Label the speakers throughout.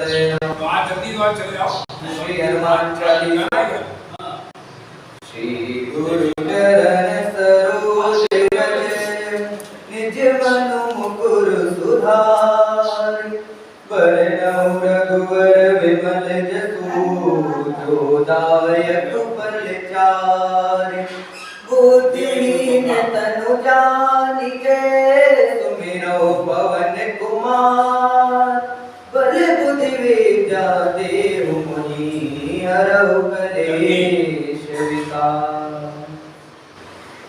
Speaker 1: आज जल्दी द्वार चले जाओ।
Speaker 2: श्री हनुमान चालीसा। श्री गुरु चरण सरोज रज निज मनु मुकुर सुधार बरनउँ रघुवर विमल जसु जो दायक फलचारि बुद्धिहीन तनु जानिके सुमिरौ पवन कुमार बल बुद्धि विद्या देहु मुनि हरहु कलेश विकार।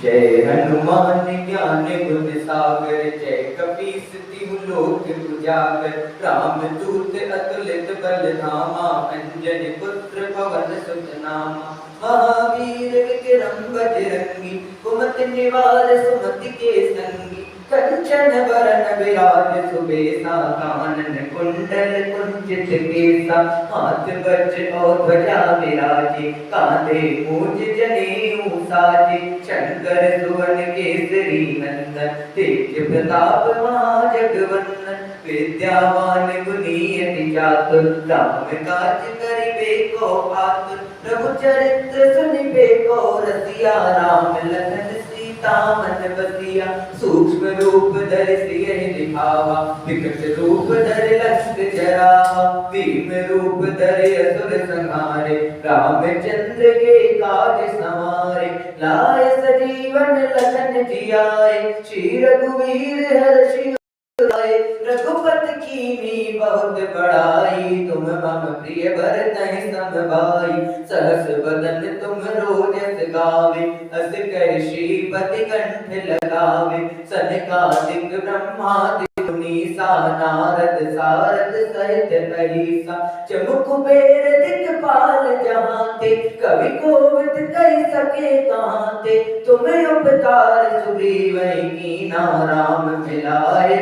Speaker 2: जय हनुमान ज्ञान गुण सागर जय कपीस तिहु लोक उजागर रामदूत अतुलित बल धामा अंजन पुत्र पवन सुत नामा महावीर विक्रम बजरंगी कुमति निवार सुमति के संगी कंचन बरन विराज सुबेसा कानन कुंडल कुंचित केसा हाथ वज्र और ध्वजा विराजे कांधे मूंज जनेऊ साजे शंकर सुवन केसरी नंदन तेज प्रताप महाजगवंदन विद्यावान गुणी अति चातुर राम काज करिबे को आतुर प्रभु चरित्र सुनिबे को रसिया राम लखन मन बसिया सूक्ष्म रूप धरि सियहि दिखावा विकट रूप धरि लंक जरावा भीम रूप धरि असुर संहारे रामचंद्र के काज सवारे लाए सजीवन लखन जियाए श्री रघुवीर हर्षि रघुपति कीन्ही बहुत बड़ाई तुम मम प्रिय भरतहि सम भाई सहस बदन तुम रोजस गावे अस कहि श्रीपति कंठ लगावे सनकादिक ब्रह्मादि मुनीसा नारद सारद सहित अहिसा चमुक बेर दिखपाल जहांते कवि कोविद कहि सके कहांते तुम्हें उपकार सुग्रीवहि कीन्हा राम मिलाए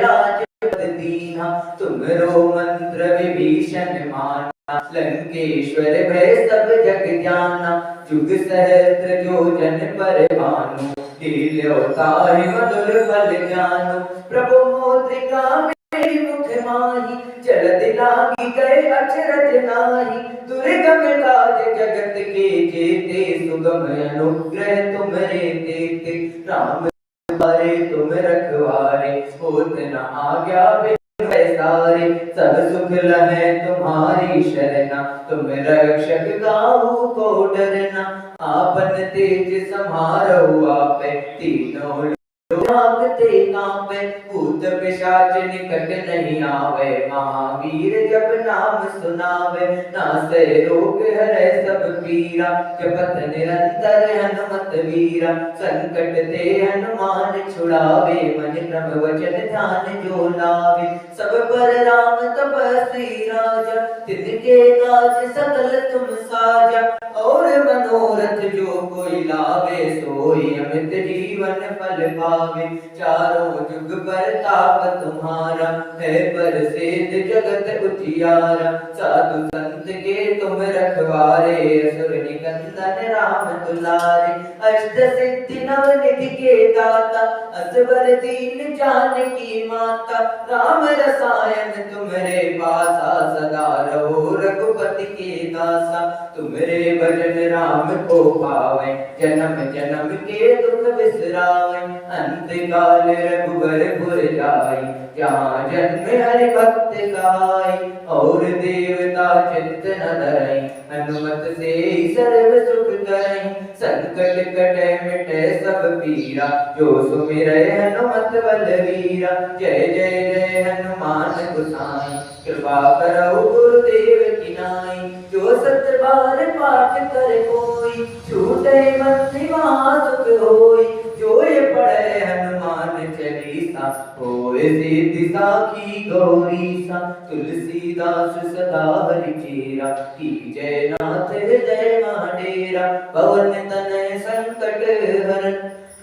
Speaker 2: दीना तुमरो मंत्र विभीषण माना लंकेश्वर भय सब जग जाना जुग सहस्त्र जो जन पर भानु लील्यो ताहि मधुर फल जानु प्रभु मोद्रिका मेरी मुख माही जलधि लागी गए अचरज नाही दुर्गम काज जगत के जेते सुगम अनुग्रह तुमरे देते राम बारे तुम रखवारे होत न आज्ञा बिनु पैसारे सब सुख लहै तुम्हारी शरणा तुम रक्षक काहू को डरना आपन तेज समारो आपै तीनों भागते कांपे भूत पिशाच निकट नहीं आवे महावीर जब नाम सुनावे नासै रोग हरै सब पीरा जपत निरंतर हनुमत वीरा संकट ते हनुमान छुड़ावे मन क्रम वचन ध्यान जो लावे सब पर राम तपस्वी राजा तिनके काज सकल तुम साजा और मनोरथ जो कोई लावे सोई अमित जीवन फल पावे चारों जुग परताप तुम्हारा है प्रसिद्ध जगत उजियारा साधु संत के तुम रखवारे असुर निकंदन राम दुलारे अष्ट सिद्धि नव निधि के दाता असबर दीन जानकी माता राम रसायन तुम्हारे पासा सदा रहो रघुपति के दासा तुम्हारे भजन राम को पावे जन्म जन्म के दुख बिसरावे अंत काल रघुबर पुर जाई जहाँ जन्म हरि भक्त गाई और देवता चित्त न धरई हनुमत से सर्व सुख करई संकट कटे मिटे सब पीरा जो सुमिरै हनुमत बलवीरा जय जय जय हनुमान गोसाई कृपा करौ गुरुदेव की नाई जो सत बार पाठ कर कोई छूटे बंसी वहाँ सुख होई जो ये पढ़े हनुमान चालीसा होए सिद्धि साखी गौरीसा तुलसीदास सदा हरि चेरा की जय नाथ हृदय माडेरा पवन तनय संकट हरन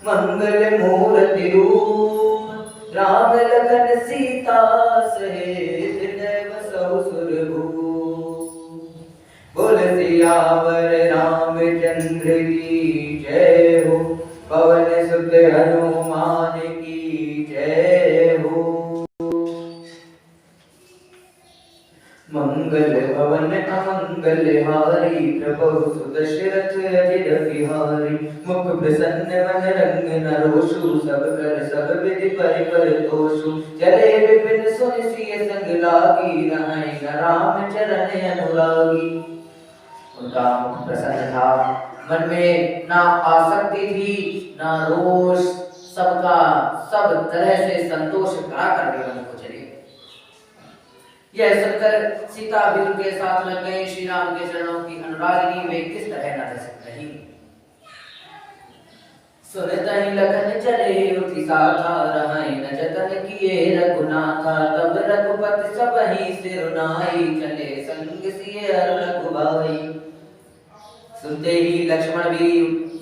Speaker 2: मंगल मूर्ति रूप राम लखन सीता सहित हृदय बसहु सुरभूप बोल सियावर रामचंद्र की जय हो पवन सुत हनुमान की जय हो मंगल भवन अमंगल हारी प्रभु सुदशरथ अजिर बिहारी मुख प्रसन्न मन रंग नरोषु सब कर सब विधि परिकर तोषु चले विपिन सुनि सिय संग लागी रहै न राम चरण अनुरागी। उनका मुख प्रसन्न था, मन में ना आसक्ति थी ना रोष, सबका सब तरह से संतोष कराकर वे वन को चले। यह सुनकर सीता भी उनके साथ लग गई। श्री राम के चरणों की अनुरागिनी वे किस तरह न रह रही। सुनतहि लखन चले उठी साथा रहै न जतन किए रघुनाथा तब रघुपति सबहि सिर नाई चले संग सिय अरु रघुबाई। सुनते ही लक्ष्मण भी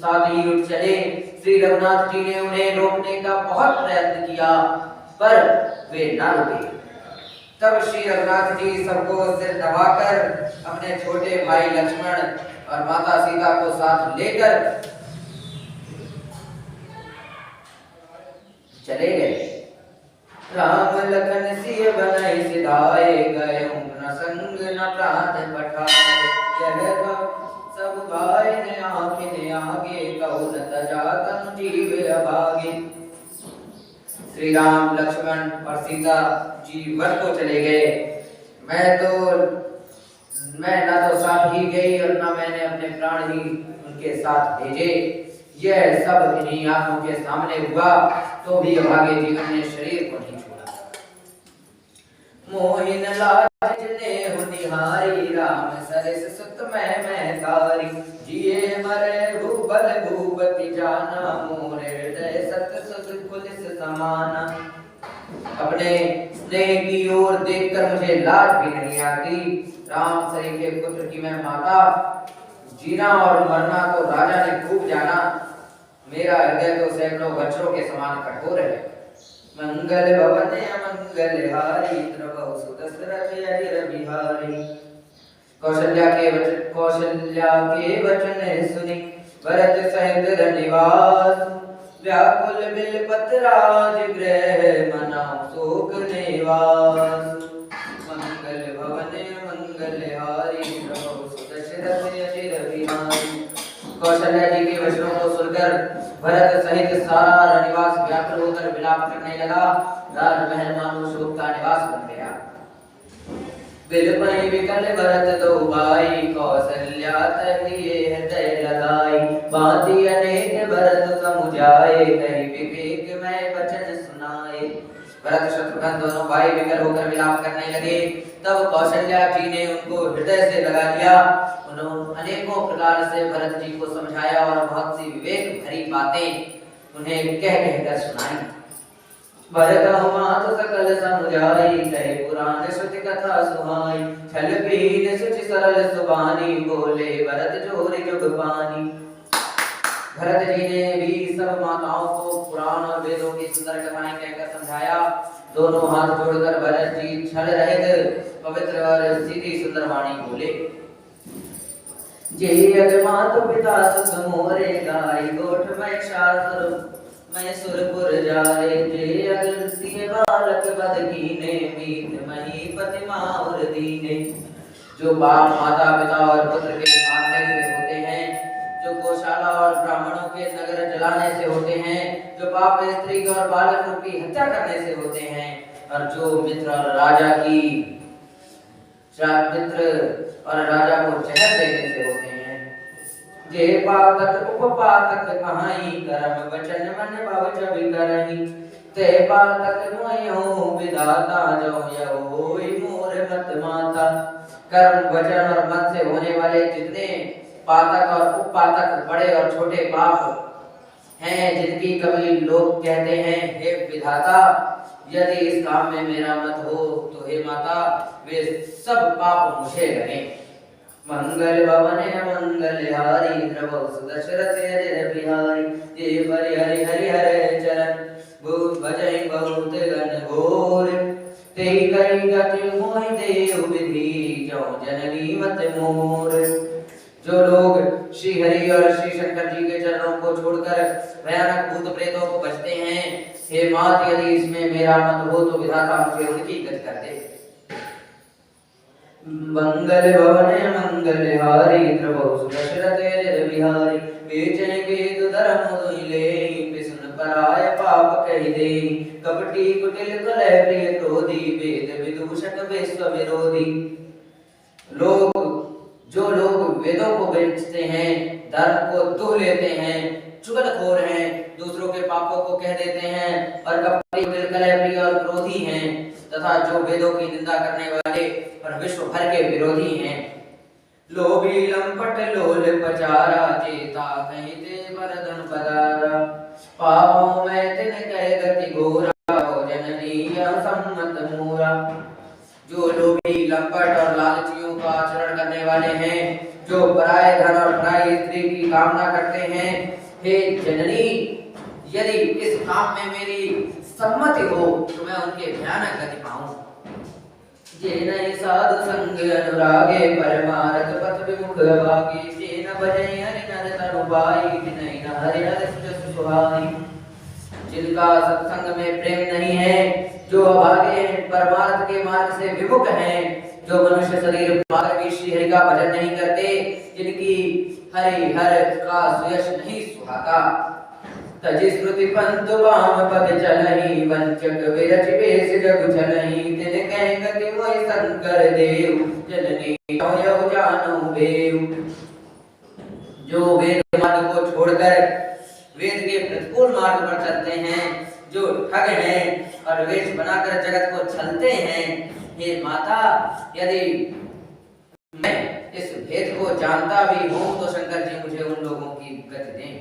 Speaker 2: साथ ही उठ चले। श्री रघुनाथ जी ने उन्हें रोकने का बहुत प्रयत्न किया पर वे न रुके। तब श्री रघुनाथ जी सबको सिर दबाकर अपने छोटे भाई लक्ष्मण और माता सीता को साथ लेकर चले गए। राम लखन सिय बनाई सिधाए गए न संग न प्राण पठाए। यह सब भाई ने आखिन आगे कहु न तजा तन जीव अभागे। श्री राम लक्ष्मण और सीता जी वन को चले गए। मैं ना तो साथ ही गई और ना मैंने अपने प्राण ही उनके साथ भेजे। यह सब इन्हीं आंखों के सामने हुआ तो भी अभागे जीवन ने शरीर को नहीं छोड़ा। मोहिन लाज जिने हुनिहारी राम सरस सुत मैं तारी। जिए मरे भूबल भूपति जाना मोरे हृदय सत सुत पुलिस समाना। अपने स्नेह की ओर देखकर मुझे लाज भी नहीं आती। राम सरी के पुत्र की मैं माता, जीना और मरना तो राजा ने खूब जाना। मेरा हृदय तो सैकड़ों वज्रों के समान कठोर है। मंगल भवन अमंगल हारी प्रभु सुदशरथ अजिर बिहारी। कौशल्या के वचन सुनी भरत सहित रनिवास। व्याकुल बिलपत राज गृह मनाओ शोक निवास। मंगल भवन मंगल हारी प्रभु सुदशरथ अजिर बिहारी। कौशल्या जी के वचनों को सुनकर भरत सहित सारा रनिवास व्याकुल होकर विलाप करने लगा। राजमहल मानो शोक का निवास बन गया। बिलपहि विकल भरत दो भाई कौशल्या तहिए हृदय लगाई। बाती अनेक भरत समुझाए कहि विवेक में वचन सुनाए। भरत शत्रुघ्न दोनों भाई विकल होकर विलाप करने लगे। तब कौशल्या जी ने उनको हृदय से लगा लिया। उन्होंने अनेकों प्रकार से भरत जी को समझाया और बहुत सी विवेक भरी बातें उन्हें कह कहकर सुनाई। भरत मात सकल समुझाई कहे पुराण श्रुति कथा सुहाई। छल बीन सुचि सरल सुबानी बोले भरत जोरि जुग पानी। भरत जी ने भी सब माताओं को पुराण और वेदों की सुंदर कथाएं कहकर समझाया। दोनों हाथ जोड़कर भरत जी छल रहित पवित्र और सीधी सुंदर वाणी बोले। जे अग मात पिता सुख मोरे गाय गोठ में शास्त्र मैं सुरपुर जाए। जे अग सिय बालक बद कीने मीत मही पति माउर दीने। जो बाप माता पिता और पुत्र के मारने से होते हैं, जो गौशाला और ब्राह्मणों के नगर जलाने से होते हैं, जो पाप स्त्री और बालक रूपी हत्या करने से होते हैं, और जो मित्र और राजा को जहर देने से होते हैं। जे पातक उपपातक कहाई कर्म वचन मन भव छवि करहि। ते पातक मोयो विधाता जो यह होई मोर मत माता। कर्म वचन और मन से होने वाले जितने पातक और उपपातक बड़े और छोटे पाप हैं, जिनकी कभी लोग कहते हैं हे विधाता यदि इस काम में मेरा मत हो तो हे माता वे सब पाप मुझे लगे। मंगल भवन मंगल हारी प्रभु सुदशरथ अजिर बिहारी। जे परि हरि हरि हर चरण भूत भजै बहुत गण घोर। तेहि करि गति मोहि देव विधि जो जननी मत मोर। जो लोग श्री हरि और श्री शंकर जी के चरणों को छोड़कर भयानक भूत प्रेतों को बचते हैं, हे मात यदि इसमें मेरा मत हो तो विधाता मुझे उनकी गति कर दे। मंगल भवन मंगल हारी द्रवौ सुदशरथ अजर बिहारी बेचै वेद धर्म दुहिले विष्णु पराय पाप कहि दे कपटी कुटिल कलह प्रिय क्रोधी वेद विदूषक विश्व विरोधी। जो लोग वेदों को बेचते हैं, धर्म को तोड़ लेते हैं, चुगलखोर हैं, दूसरों के पापों को कह देते हैं और कपटी कुटिल कलह प्रिय और क्रोधी हैं तथा जो वेदों की निंदा करने वाले और विश्व भर के विरोधी हैं। लोभी लंपट लोल पचारा चेता कहीं ते वरदन पदारा पापों में तिन कह गति घोरा जननी असम्मत मोरा। जो लोभी लंपट और लालचियों का आचरण करने वाले हैं, जो पराये धन और पराई स्त्री की कामना करते हैं, हे जननी यदि इस काम में मेरी सम्मति हो तो मैं उनके भयानक गति पाऊं। जे नहीं साधु संग अनुरागे परमारथ पथ विमुख भागे जे न भजै हरि नर तनु पाई जिनहि न हरि हर सुजस सुहाई। जिनका सत्संग में प्रेम नहीं है, जो अभागे हैं, परमार्थ के मार्ग से विमुख हैं, जो मनुष्य शरीर मार्ग भी श्री हरि का भजन नहीं करते, जिनकी हरि हर का सुयश नहीं सुहाता। तजि श्रुति पंथ वाम पद चलहि वंचक विरच बेस जग चलहि तिन कह गति मोहि शंकर देव जननी यौ जानु बेव। जो वेद मार्ग को छोड़कर वेद के प्रतिकूल मार्ग पर चलते हैं, जो ठग हैं और वेश बनाकर जगत को छलते हैं, हे माता यदि मैं इस भेद को जानता भी हूं तो शंकर जी मुझे उन लोगों की गति दें।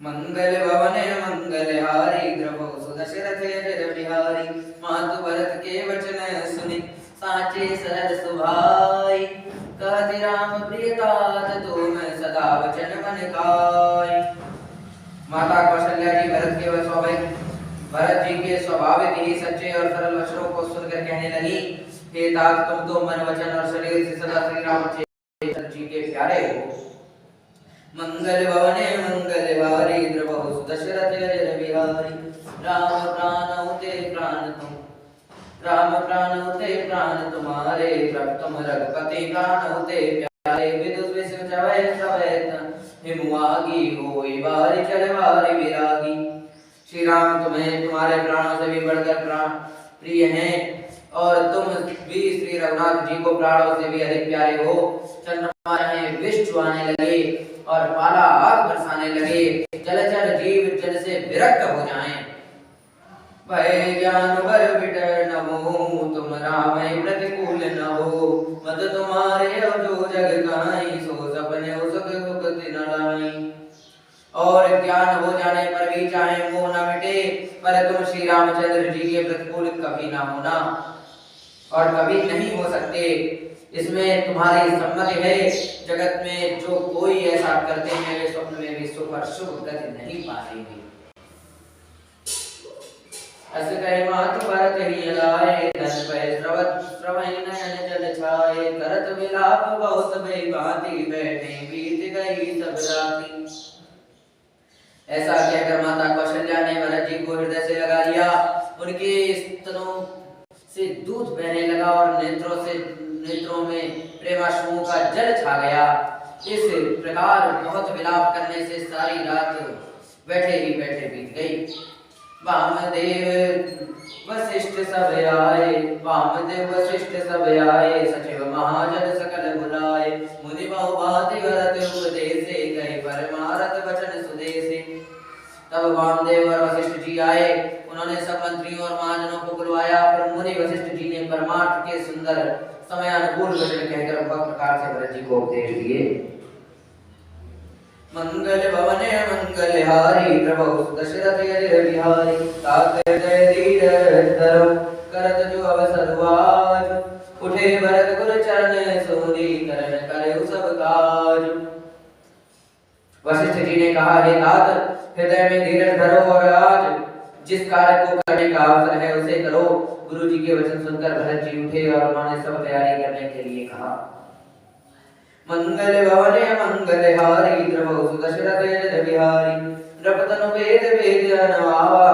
Speaker 2: मंगल भवन मंगल हारी द्रवौ सुदशरथ अजर बिहारी मातु भरत के वचन सुनि साचे सरल सुभाई कहति राम प्रिय तात तुम सदा वचन मन गाय। माता कौशल्या जी भरत जी के स्वाभाविक ही सच्चे और सरल वचनों को सुनकर कहने लगी, हे तात तुम तो मन वचन और शरीर से सदा श्री रामचंद्र जी के प्यारे हो। मंगल भवने मंगल हारी द्रवौ सुदशरथ अजर बिहारी राम प्राण होते प्राण तुम राम प्राण होते प्राण तुम्हारे तुम रघुपति प्राण होते प्यारे विदुष विष्णु चवै चवै हिमुआगी होई बारी चलवारी विरागी। श्री राम तुम्हें तुम्हारे प्राणों से भी बढ़कर प्राण प्रिय हैं और तुम भी श्री रघुनाथ जी को प्राणों से भी अधिक प्यारे हो। चंद्रमा में विष चुआने लगे और पाला आग बरसाने लगे, जलचर जीव जल से विरक्त हो जाएं। भय ज्ञान बर विटर न मोह तुम राम प्रतिकूल न हो मत तुम्हारे जो जग कहाई सो सपने सुख सुखति न लाई। और ज्ञान हो जाने पर भी चाहे मोह न मिटे पर तुम श्री रामचंद्र जी के प्रतिकूल कभी ना होना और कभी नहीं हो सकते, इसमें तुम्हारी सम्मति है। जगत में जो कोई ऐसा करते हैं वे स्वप्न में भी सुख और शुभ गति नहीं पाएंगे। अस कहि मातु भरत ही लाए धन पै श्रवहि नयन जल छाए करत विलाप बहुत भई भांति बैठे बीत गई सब राती। ऐसा कहकर माता कौशल्या ने भरत जी को हृदय से लगा लिया, उनके स्तनों से दूध बहने लगा और नेत्रों में प्रेमाश्रुओं का जल छा गया। इस प्रकार बहुत विलाप करने से सारी रात बैठे ही बैठे बीत गई। वामदेव वशिष्ठ सब आए सचिव महाजन सकल बुलाए मुनि बहु भांति भरत उपदेसे कहि परमारथ वचन सुदेसे। तब वामदेव और वशिष्ठ जी आए, उन्होंने सब मंत्रियों और महाजनों को बुलवाया। फिर मुनि वशिष्ठ जी ने परमार्थ के सुंदर समयानुकूल वचन कहकर बहुत प्रकार से भरत जी को उपदेश दिए। मंगल भवने मंगल हारी प्रभु दशरथ अजर बिहारी तात जय धीरज धरो करत जो अवसर आज उठे भरत गुर चरण सोनी करण करे सब काज। वशिष्ठ जी ने कहा, हे तात हृदय में धीरज धरो और आज जिस कार्य को करने का अवसर है उसे करो। गुरु जी के वचन सुनकर भरत जी उठे और उन्होंने सब तैयारी करने के लिए कहा। मंगल भवने मंगल हारी द्रवौ सुदशरथ अजर बिहारी नृपतनु वेद वेद अनवावा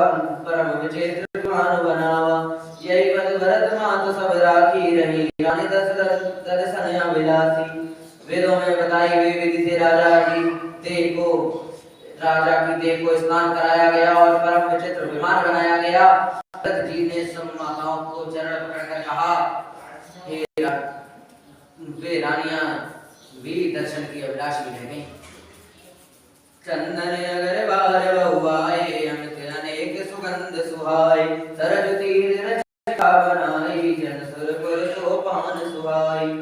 Speaker 2: परम विचित्र मान बनावा। यही पद भरत मातु सब राखी रही रानी देव को स्नान कराया गया और परम विचित्र विमान बनाया गया। भरत जी ने सब माताओं को चरण पकड़कर कहा, हे वे रानियां भी दर्शन की अभिलाषी रह गई। चंदन अगर बार बहुआए, अमित अनेक सुगंध सुहाए, सरज तीर रचा बनाई, जन सुरपुर सोपान सुहाई।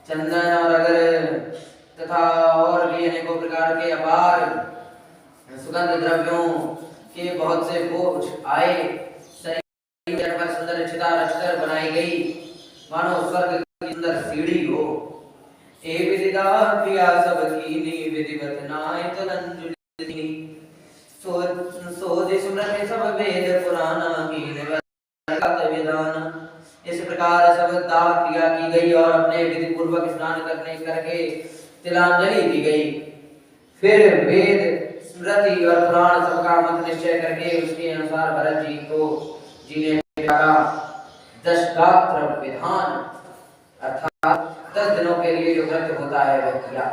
Speaker 2: चंदन और अगर तथा और भी अनेकों प्रकार के अपार सुगंध द्रव्यों के बहुत से बोझ आए। शरीर पर सुंदर चिता रचकर बनाई गई, मानो स्वर्ग की सुंदर सीढ़ी हो। ए विदिता प्रिया सब कीनी, विधिवत नाय तुलंजुनी। सोधि सुमरति सब वेद पुराना, कीन विधान। इस प्रकार सब दाह क्रिया की गई और अपने विधि पूर्वक स्नान करके तिलांजलि दी गई। फिर वेद स्मृति और पुराण सबका मत निश्चय करके उसके अनुसार भरत जी ने दशगात्र विधान अर्थात 10 दिनों के लिए जो व्रत होता है वह किया।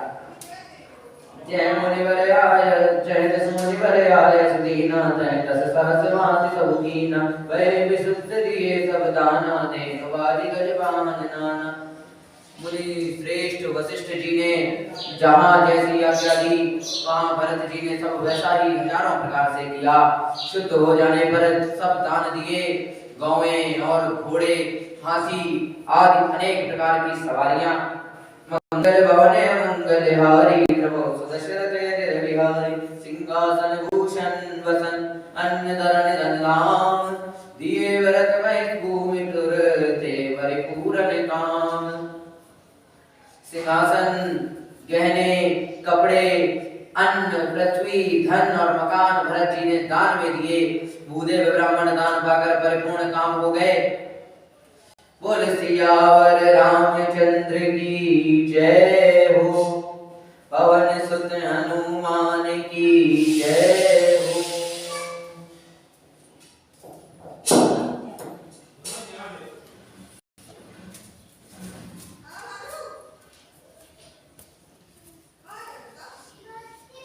Speaker 2: जय मुनिवर आय, जय दस मुनिवर आय, सुदीना जय दस सहस्र माति सब कीना। वै विशुद्ध दिए सब दाना, देन बाजी गजबान नाना। मुनि श्रेष्ठ वशिष्ठ जी ने जहाँ जैसी आज्ञा दी, वहाँ भरत जी ने सब वैसा ही हजारों प्रकार से किया। शुद्ध हो जाने पर सब दान दिए। गौएं और घोड़े, हाथी आदि अनेक प्रकार की सवारियां। मंगल भवने मंगलहारी, प्रभु सुदशरथ बिहारी। सिंहासन भूषण वसन, अन्न धरण धनधाम, दिए भरत मह भूमि पुर, ते परिपूर्ण काम। सिंहासन, गहने, कपड़े, अन्न, पृथ्वी, धन और मकान भरत जी ने दान में दिए। भूदेव ब्राह्मण दान पाकर परिपूर्ण काम हो गए। बोल सियावर रामचंद्र की जय हो, पवन सुत हनुमान की